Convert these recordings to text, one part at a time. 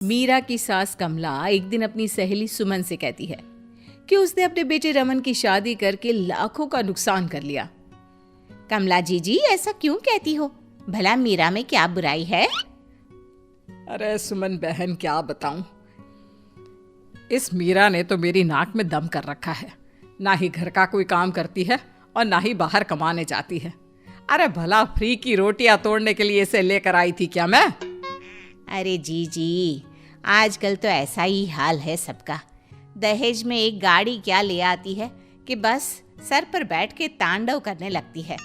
मीरा की सास कमला एक दिन अपनी सहेली सुमन से कहती है कि उसने अपने बेटे रमन की शादी करके लाखों का नुकसान कर लिया। कमला जी ऐसा क्यों कहती हो? भला मीरा में क्या बुराई है? अरे सुमन बहन क्या बताऊं, इस मीरा ने तो मेरी नाक में दम कर रखा है। ना ही घर का कोई काम करती है और ना ही बाहर कमाने जाती है। अरे भला फ्री की रोटियां तोड़ने के लिए इसे लेकर आई थी क्या मैं? अरे जी आजकल तो ऐसा ही हाल है सबका। दहेज में एक गाड़ी क्या ले आती है कि बस सर पर बैठ के तांडव करने लगती है।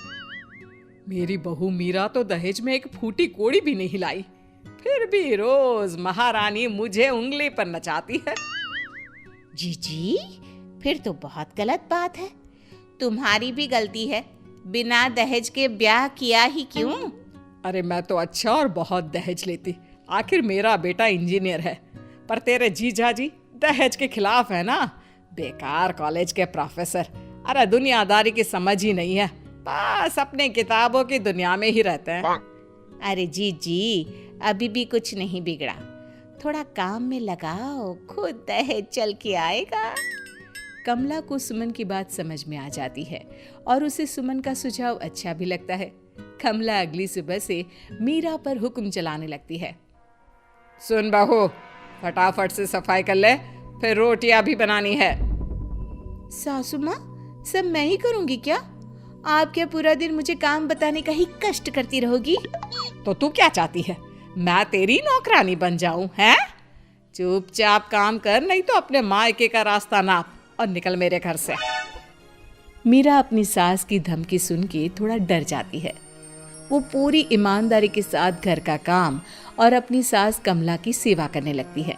मेरी बहू मीरा तो दहेज में एक फूटी कोड़ी भी नहीं लाई, फिर भी रोज महारानी मुझे उंगली पर नचाती है। जी फिर तो बहुत गलत बात है। तुम्हारी भी गलती है, बिना दहेज के ब्याह किया ही क्यों? अरे मैं तो अच्छा और बहुत दहेज लेती, आखिर मेरा बेटा इंजीनियर है। पर तेरे जीजा जी दहेज के खिलाफ है ना, बेकार कॉलेज के प्रोफेसर। अरे दुनियादारी की समझ ही नहीं है, बस अपने किताबों की दुनिया में ही रहते हैं। अरे जी अभी भी कुछ नहीं बिगड़ा, थोड़ा काम में लगाओ, खुद दहेज चल के आएगा। कमला को सुमन की बात समझ में आ जाती है और उसे सुमन का सुझाव अच्छा भी लगता है। कमला अगली सुबह से मीरा पर हुक्म चलाने लगती है। सुन बहू, फटाफट से सफाई कर ले, फिर रोटियां भी बनानी है। सासू माँ, सब मैं ही करूंगी क्या? आप क्या पूरा दिन मुझे काम बताने का ही कष्ट करती रहोगी? तो तू क्या चाहती है, मैं तेरी नौकरानी बन जाऊं? हैं? चुपचाप काम कर, नहीं तो अपने मायके का रास्ता नाप और निकल मेरे घर से। मीरा अपनी सास की धमकी सुन के थोड़ा डर जाती है। वो पूरी ईमानदारी के साथ घर का काम और अपनी सास कमला की सेवा करने लगती है।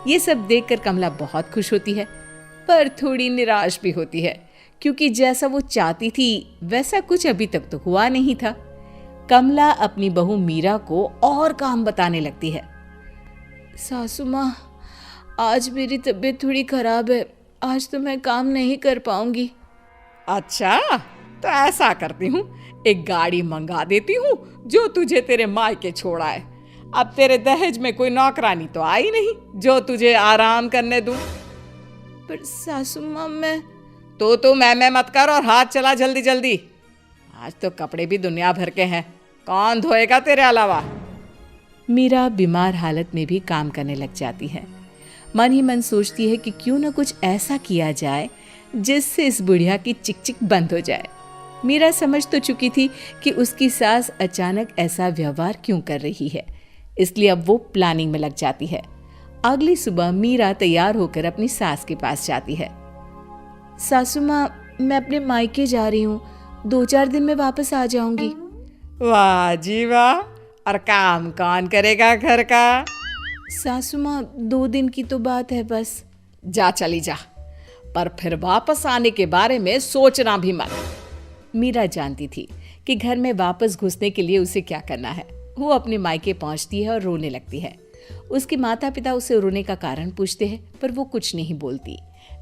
ये सब देखकर कमला बहुत खुश होती है, पर थोड़ी निराश भी होती है, क्योंकि जैसा वो चाहती थी वैसा कुछ अभी तक तो हुआ नहीं था। कमला अपनी बहू मीरा को और काम बताने लगती है। सासू माँ, आज मेरी तबीयत थोड़ी खराब है, आज तो मैं काम नहीं कर पाऊंगी। अच्छा, तो ऐसा करती हूँ, एक गाड़ी मंगा देती हूँ जो तुझे तेरे मायके छोड़ आए। अब तेरे दहेज में कोई नौकरानी तो आई नहीं जो तुझे आराम करने दूं। पर सासू माँ, मैं तो मैं मत कर और हाथ चला जल्दी जल्दी। आज तो कपड़े भी दुनिया भर के हैं, कौन धोएगा तेरे अलावा? मीरा बीमार हालत में भी काम करने लग जाती है। मन ही मन सोचती है कि क्यों न कुछ ऐसा किया जाए जिससे इस बुढ़िया की चिक बंद हो जाए। मीरा समझ तो चुकी थी कि उसकी सास अचानक ऐसा व्यवहार क्यों कर रही है, इसलिए अब वो प्लानिंग में लग जाती है। अगली सुबह मीरा तैयार होकर अपनी सास के पास जाती है। सासू माँ, मैं अपने मायके जा रही हूँ, 2-4 दिन में वापस आ जाऊंगी। वाह जी वाह, और काम कौन करेगा घर का? सासू माँ, 2 दिन की तो बात है बस। जा चली जा, पर फिर वापस आने के बारे में सोचना भी मत। मीरा जानती थी कि घर में वापस घुसने के लिए उसे क्या करना है। वो अपने मायके पहुंचती है और रोने लगती है। उसके माता पिता उसे रोने का कारण पूछते हैं, पर वो कुछ नहीं बोलती।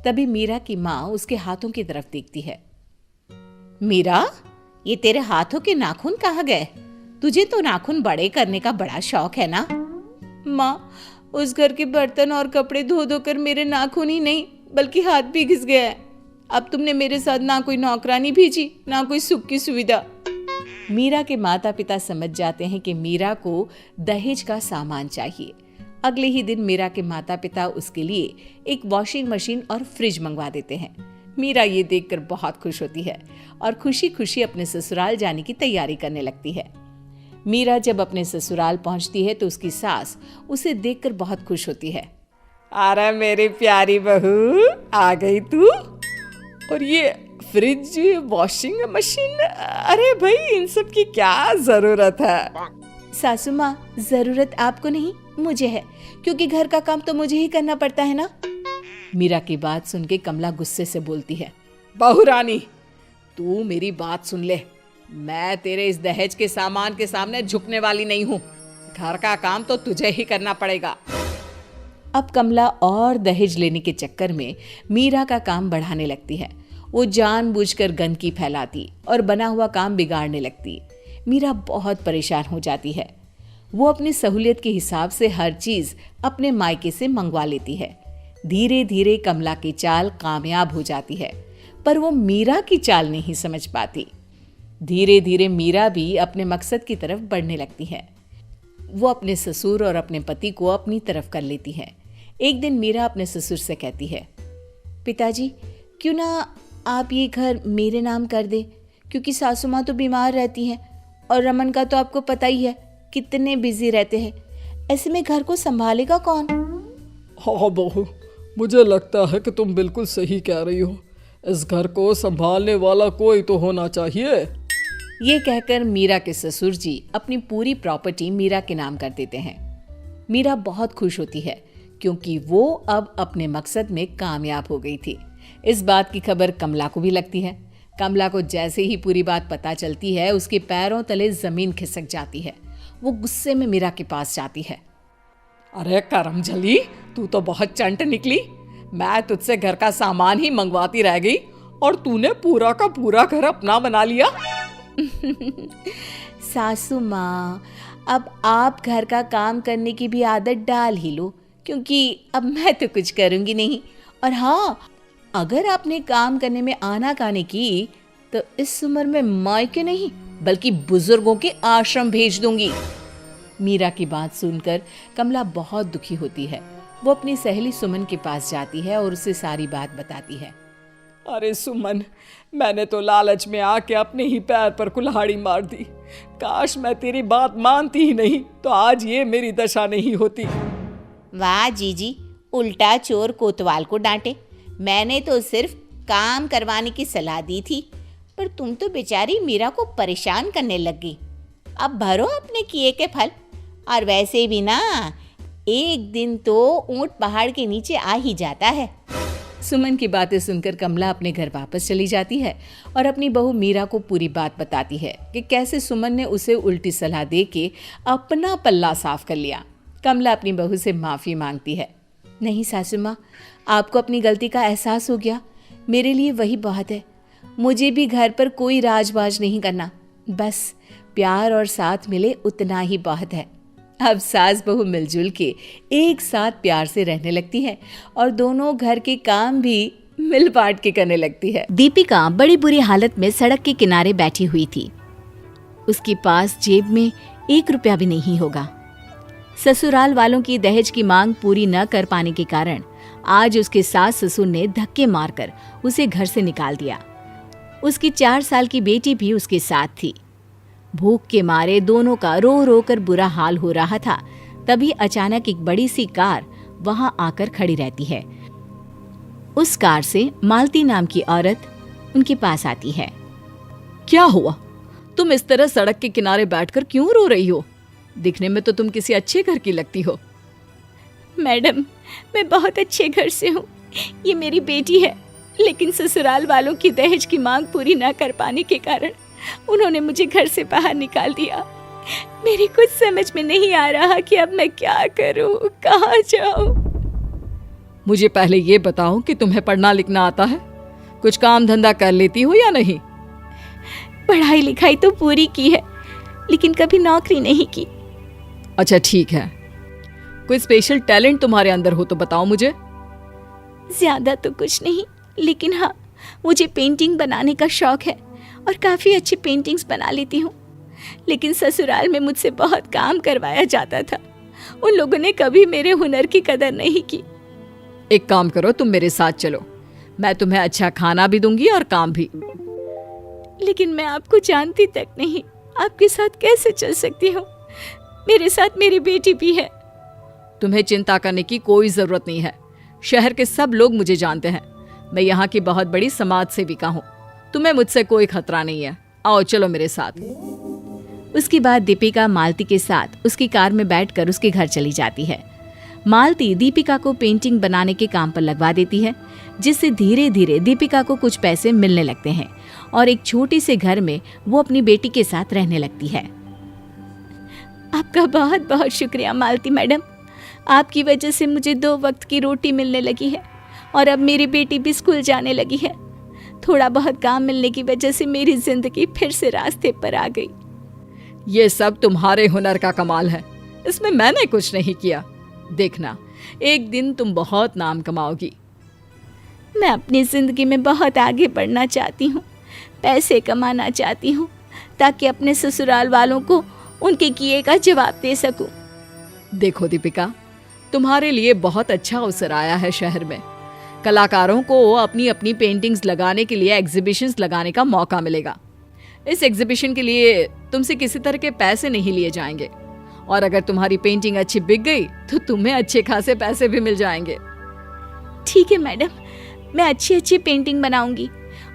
तभी मीरा की माँ उसके हाथों की तरफ देखती है। मीरा, ये तेरे हाथों के नाखून कहाँ गए? तुझे तो नाखून बड़े करने का बड़ा शौक है ना? माँ, उस घर के बर्तन और कपड़े धो धो कर मेरे नाखून ही नहीं बल्कि हाथ भी घिस गया है। अब तुमने मेरे साथ ना कोई नौकरानी भेजी, ना कोई सुख की सुविधा। मीरा के माता पिता समझ जाते हैं कि मीरा को दहेज का सामान चाहिए। अगले ही दिन मीरा के माता पिता उसके लिए एक वॉशिंग मशीन और फ्रिज मंगवा देते हैं। मीरा ये देखकर बहुत खुश होती है और खुशी खुशी अपने ससुराल जाने की तैयारी करने लगती है। मीरा जब अपने ससुराल पहुंचती है तो उसकी सास उसे देखकर बहुत खुश होती है। अरे मेरी प्यारी बहू, आ गई तू? और ये फ्रिज, वॉशिंग मशीन, अरे भाई इन सब की क्या जरूरत है? सासू माँ, जरूरत आपको नहीं मुझे है, क्योंकि घर का काम तो मुझे ही करना पड़ता है ना। मीरा की बात सुन के कमला गुस्से से बोलती है। बहू रानी, तू मेरी बात सुन ले, मैं तेरे इस दहेज के सामान के सामने झुकने वाली नहीं हूँ। घर का काम तो तुझे ही करना पड़ेगा। अब कमला और दहेज लेने के चक्कर में मीरा का काम बढ़ाने लगती है। वो जानबूझकर गंदगी फैलाती और बना हुआ काम बिगाड़ने लगती। मीरा बहुत परेशान हो जाती है। वो अपनी सहूलियत के हिसाब से हर चीज अपने मायके से मंगवा लेती है। धीरे धीरे कमला की चाल कामयाब हो जाती है, पर वो मीरा की चाल नहीं समझ पाती। धीरे धीरे मीरा भी अपने मकसद की तरफ बढ़ने लगती है। वो अपने ससुर और अपने पति को अपनी तरफ कर लेती है। एक दिन मीरा अपने ससुर से कहती है, पिताजी क्यों ना आप ये घर मेरे नाम कर दे, क्योंकि सासू माँ तो बीमार रहती हैं और रमन का तो आपको पता ही है कितने बिजी रहते हैं। ऐसे में घर को संभालेगा कौन? हाँ बहू, मुझे लगता है कि तुम बिल्कुल सही कह रही हो। इस घर को संभालने वाला कोई तो होना चाहिए। ये कहकर मीरा के ससुर जी अपनी पूरी प्रॉपर्टी मीरा के नाम कर देते हैं। मीरा बहुत खुश होती है क्योंकि वो अब अपने मकसद में कामयाब हो गई थी। इस बात की खबर कमला को भी लगती है। कमला को जैसे ही पूरी बात पता चलती है, उसके पैरों तले जमीन खिसक जाती है। वो गुस्से में मीरा के पास जाती है। अरे करमजली, तू तो बहुत चंट निकली। मैं तुझसे घर का सामान ही मंगवाती रह गई और तूने पूरा का पूरा घर अपना बना लिया। सासू माँ, अब आप घर का काम करने की भी आदत डाल ही लो, क्योंकि अब मैं तो कुछ करूंगी नहीं। और हाँ, अगर आपने काम करने में आनाकानी की तो इस उम्र में मायके नहीं बल्कि बुजुर्गों के आश्रम भेज दूंगी। मीरा की बात सुनकर कमला बहुत दुखी होती है। वो अपनी सहेली सुमन के पास जाती है और उसे सारी बात बताती है। अरे सुमन, मैंने तो लालच में आके अपने ही पैर पर कुल्हाड़ी मार दी। काश मैं तेरी बात मानती ही नहीं तो आज ये मेरी दशा नहीं होती। वाह जीजी, उल्टा चोर कोतवाल को डांटे। मैंने तो सिर्फ काम करवाने की सलाह दी थी, पर तुम तो बेचारी मीरा को परेशान करने लग गई। अब भरो अपने किए के फल। और वैसे भी ना, एक दिन तो ऊंट पहाड़ के नीचे आ ही जाता है। सुमन की बातें सुनकर कमला अपने घर वापस चली जाती है और अपनी बहू मीरा को पूरी बात बताती है कि कैसे सुमन ने उसे उल्टी सलाह देके अपना पल्ला साफ कर लिया। कमला अपनी बहू से माफ़ी मांगती है। नहीं सासू माँ, आपको अपनी गलती का एहसास हो गया, मेरे लिए वही बहुत है। मुझे भी घर पर कोई राजबाज नहीं करना, बस प्यार और साथ मिले उतना ही बहुत है। अब सास बहू मिलजुल के एक साथ प्यार से रहने लगती है और दोनों घर के काम भी मिल बांट के करने लगती है। दीपिका बड़ी बुरी हालत में सड़क के किनारे बैठी हुई थी। उसके पास जेब में 1 रुपया भी नहीं होगा। ससुराल वालों की दहेज की मांग पूरी न कर पाने के कारण आज उसके सास ससुर ने धक्के मारकर उसे घर से निकाल दिया। उसकी 4 साल की बेटी भी उसके साथ थी। भूख के मारे दोनों का रो रो कर बुरा हाल हो रहा था। तभी अचानक एक बड़ी सी कार वहां आकर खड़ी रहती है। उस कार से मालती नाम की औरत उनके पास आती है। क्या हुआ? तुम इस तरह सड़क के किनारे बैठकर क्यों रो रही हो? दिखने में तो तुम किसी अच्छे घर की लगती हो। मैडम, मैं बहुत अच्छे घर से हूँ। ये मेरी बेटी है, लेकिन ससुराल वालों की दहेज की मांग पूरी न कर पाने के कारण उन्होंने मुझे घर से बाहर निकाल दिया। मेरी कुछ समझ में नहीं आ रहा कि अब मैं क्या करूं, कहाँ जाऊं। मुझे पहले ये बताओ कि तुम्हें पढ़ना लिखना आता है? कुछ काम धंधा कर लेती हो या नहीं? पढ़ाई लिखाई तो पूरी की है, लेकिन कभी नौकरी नहीं की। अच्छा ठीक है, कोई स्पेशल टैलेंट तुम्हारे अंदर हो तो बताओ मुझे। ज्यादा तो कुछ नहीं, लेकिन हाँ, मुझे पेंटिंग बनाने का शौक है और काफ़ी अच्छी पेंटिंग्स बना लेती हूँ। लेकिन ससुराल में मुझसे बहुत काम करवाया जाता था। उन लोगों ने कभी मेरे हुनर की कदर नहीं की। एक काम करो, तुम मेरे साथ चलो, मैं तुम्हें अच्छा खाना भी दूंगी और काम भी। लेकिन मैं आपको जानती तक नहीं, आपके साथ कैसे चल सकती हूँ? मेरे साथ मेरी बेटी भी है। तुम्हें चिंता करने की कोई जरूरत नहीं है। शहर के सब लोग मुझे जानते हैं। मैं यहाँ की बहुत बड़ी समाज सेविका हूँ। तुम्हें मुझसे कोई खतरा नहीं है। आओ चलो मेरे साथ। उसके बाद दीपिका मालती के साथ उसकी कार में बैठकर उसके घर चली जाती है। मालती दीपिका को पेंटिंग बनाने के काम पर लगवा देती है, जिससे धीरे धीरे दीपिका को कुछ पैसे मिलने लगते हैं और एक छोटे से घर में वो अपनी बेटी के साथ रहने लगती है। आपका बहुत बहुत शुक्रिया मालती मैडम। आपकी वजह से मुझे 2 वक्त की रोटी मिलने लगी है और अब मेरी बेटी भी स्कूल जाने लगी है। थोड़ा बहुत काम मिलने की वजह से मेरी जिंदगी फिर से रास्ते पर आ गई। ये सब तुम्हारे हुनर का कमाल है। इसमें मैंने कुछ नहीं किया। देखना, एक दिन तुम बहुत नाम कमाओगी। मैं अपनी ज़िंदगी में बहुत आगे बढ़ना चाहती हूँ, पैसे कमाना चाहती हूँ ताकि अपने ससुराल वालों को उनके किए का जवाब दे सकूं। देखो दीपिका, तुम्हारे लिए बहुत अच्छा अवसर आया है शहर में। कलाकारों को अपनी अपनी पेंटिंग्स लगाने के लिए एग्जीबिशंस लगाने का मौका मिलेगा। इस एग्जीबिशन के लिए तुमसे किसी तरह के पैसे नहीं लिए जाएंगे, और अगर तुम्हारी पेंटिंग अच्छी बिक गई तो तुम्हें अच्छे खासे पैसे भी मिल जाएंगे। ठीक है मैडम, मैं अच्छी अच्छी पेंटिंग बनाऊंगी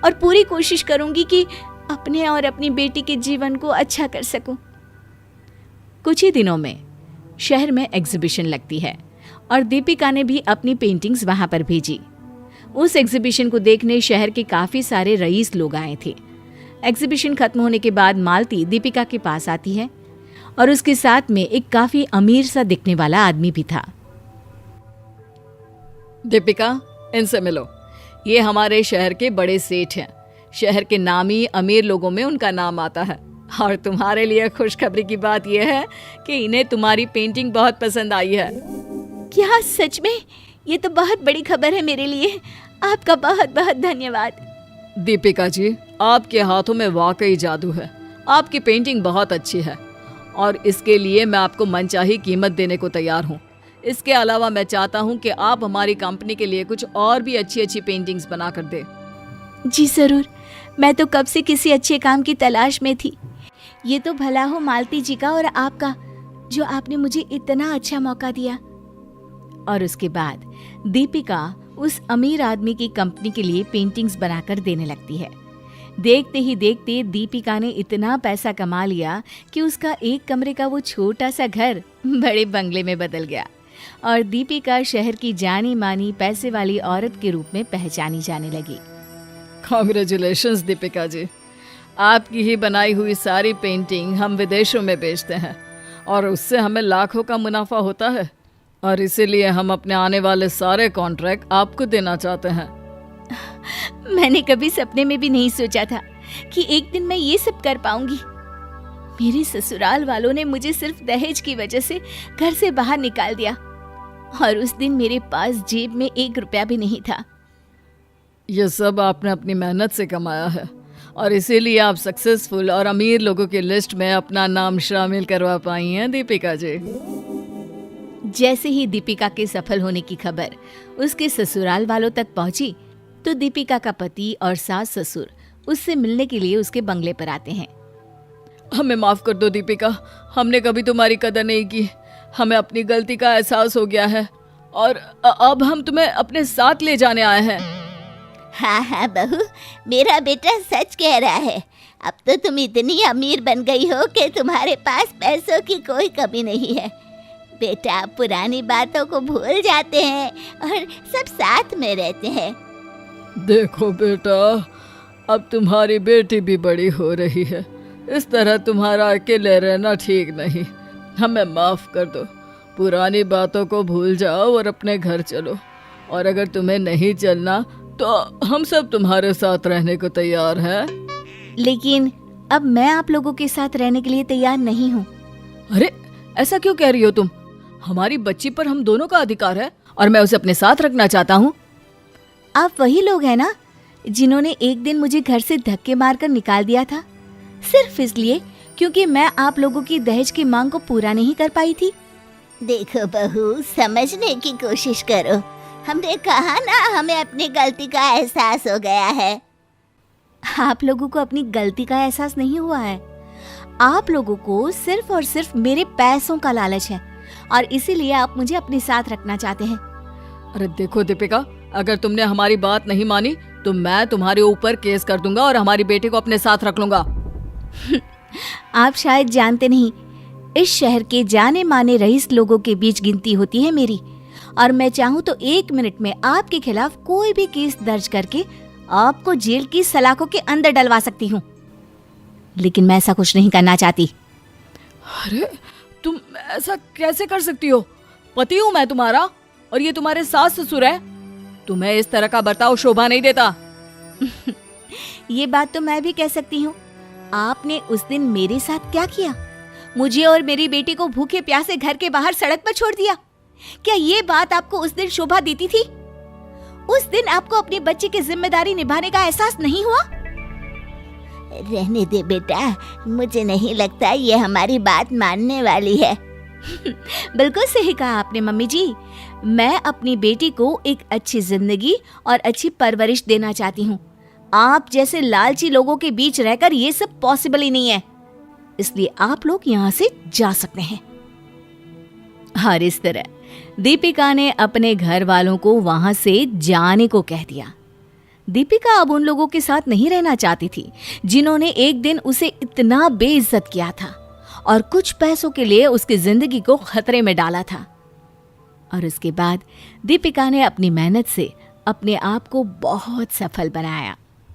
और पूरी कोशिश करूंगी कि अपने और अपनी बेटी के जीवन को अच्छा कर सकूं। कुछ ही दिनों में शहर में एग्जीबिशन लगती है और दीपिका ने भी अपनी पेंटिंग्स वहां पर भेजी। उस एग्जीबिशन को देखने शहर के काफी सारे रईस लोग आए थे। एग्जीबिशन खत्म होने के बाद मालती दीपिका के पास आती है और उसके साथ में एक काफी अमीर सा दिखने वाला आदमी भी था। दीपिका, इनसे मिलो। ये हमारे शहर के बड़े सेठ हैं। शहर के नामी अमीर लोगों में उनका नाम आता है, और तुम्हारे लिए खुशखबरी की बात यह है कि इन्हें तुम्हारी पेंटिंग बहुत पसंद आई है। क्या सच में? ये तो बहुत बड़ी खबर है मेरे लिए। आपका बहुत बहुत धन्यवाद। दीपिका जी, आपके हाथों में वाकई जादू है। आपकी पेंटिंग बहुत अच्छी है और इसके लिए मैं आपको मनचाही कीमत देने को तैयार हूँ। इसके अलावा मैं चाहता हूँ कि आप हमारी कंपनी के लिए कुछ और भी अच्छी अच्छी पेंटिंग्स बना कर दे। जी ज़रूर, मैं तो कब से किसी अच्छे काम की तलाश में थी। ये तो भला हो मालती जी का और आपका, जो आपने मुझे इतना अच्छा मौका दिया। और उसके बाद दीपिका उस अमीर आदमी की कंपनी के लिए पेंटिंग्स बनाकर देने लगती है। देखते ही देखते दीपिका ने इतना पैसा कमा लिया कि उसका एक कमरे का वो छोटा सा घर बड़े बंगले में बदल गया और दीपिका शहर की जानी मानी पैसे वाली औरत के रूप में पहचानी जाने लगी। कॉन्ग्रेचुलेशंस दीपिका जी, आपकी ही बनाई हुई सारी पेंटिंग हम विदेशों में बेचते हैं और उससे हमें लाखों का मुनाफा होता है, और इसीलिए हम अपने आने वाले सारे कॉन्ट्रैक्ट आपको देना चाहते हैं। मैंने कभी सपने में भी नहीं सोचा था कि एक दिन मैं ये सब कर पाऊंगी। मेरे ससुराल वालों ने मुझे सिर्फ दहेज की वजह से घर से बाहर निकाल दिया और उस दिन मेरे पास जेब में 1 रुपया भी नहीं था। ये सब आपने अपनी मेहनत से कमाया है और इसीलिए आप सक्सेसफुल और अमीर लोगों की लिस्ट में अपना नाम शामिल करवा पाई हैं दीपिका जी। जैसे ही दीपिका के सफल होने की खबर उसके ससुराल वालों तक पहुंची तो दीपिका का पति और सास ससुर उससे मिलने के लिए उसके बंगले पर आते हैं। हमें माफ कर दो दीपिका, हमने कभी तुम्हारी कदर नहीं की। हमें अपनी गलती का एहसास हो गया है और अब हम तुम्हें अपने साथ ले जाने आए हैं। हाँ हाँ बहू, मेरा बेटा सच कह रहा है। अब तो तुम इतनी अमीर बन गई हो कि तुम्हारे पास पैसों की कोई कमी नहीं है। बेटा पुरानी बातों को भूल जाते हैं और सब साथ में रहते हैं। देखो बेटा, अब तुम्हारी बेटी भी बड़ी हो रही है। इस तरह तुम्हारा अकेले रहना ठीक नहीं। हमें माफ कर दो। पुरानी बातों को भूल जाओ और अपने घर चलो, और अगर तुम्हें नहीं चलना तो हम सब तुम्हारे साथ रहने को तैयार हैं। लेकिन अब मैं आप लोगों के साथ रहने के लिए तैयार नहीं हूँ। अरे ऐसा क्यों कह रही हो तुम? हमारी बच्ची पर हम दोनों का अधिकार है और मैं उसे अपने साथ रखना चाहता हूँ। आप वही लोग हैं ना जिन्होंने एक दिन मुझे घर से धक्के मारकर निकाल दिया था, सिर्फ इसलिए क्योंकि मैं आप लोगों की दहेज की मांग को पूरा नहीं कर पाई थी। देखो बहू, समझने की कोशिश करो। हमने कहा ना, हमें अपनी गलती का एहसास हो गया है। आप लोगों को अपनी गलती का एहसास नहीं हुआ है। आप लोगों को सिर्फ और सिर्फ मेरे पैसों का लालच है और इसीलिए आप मुझे अपने साथ रखना चाहते हैं। अरे देखो दीपिका, अगर तुमने हमारी बात नहीं मानी तो मैं तुम्हारे ऊपर केस कर दूंगा और हमारी बेटी को अपने साथ रख लूंगा। आप शायद जानते नहीं, इस शहर के जाने माने रईस लोगों के बीच गिनती होती है मेरी, और मैं चाहूँ तो 1 मिनट में आपके खिलाफ कोई भी केस दर्ज करके आपको जेल की सलाखों के अंदर डलवा सकती हूँ। लेकिन मैं ऐसा कुछ नहीं करना चाहती। अरे तुम ऐसा कैसे कर सकती हो? पति हूँ मैं तुम्हारा और ये तुम्हारे सास ससुर है। तुम्हें इस तरह का बर्ताव शोभा नहीं देता। ये बात तो मैं भी कह सकती हूँ। आपने उस दिन मेरे साथ क्या किया मुझे और मेरी बेटी को भूखे प्यासे घर के बाहर सड़क पर छोड़ दिया। क्या ये बात आपको उस दिन शोभा देती थी? उस दिन आपको अपने बच्चे की जिम्मेदारी निभाने का एहसास नहीं हुआ? रहने दे बेटा, मुझे नहीं लगता ये हमारी बात मानने वाली है। बिल्कुल सही कहा आपने मम्मी जी। मैं अपनी बेटी को एक अच्छी जिंदगी और अच्छी परवरिश देना चाहती हूँ। आप जैसे लालची लोगों के बीच रहकर ये सब पॉसिबल ही नहीं है, इसलिए आप लोग यहाँ से जा सकते हैं। और इस तरह दीपिका ने अपने घर वालों को वहां से जाने को कह दिया। दीपिका अब उन लोगों के साथ नहीं रहना चाहती थी जिन्होंने एक दिन उसे इतना बेइज्जत किया था और कुछ पैसों के लिए उसकी जिंदगी को खतरे में डाला था। और उसके बाद दीपिका ने अपनी मेहनत से अपने आप को बहुत सफल बनाया।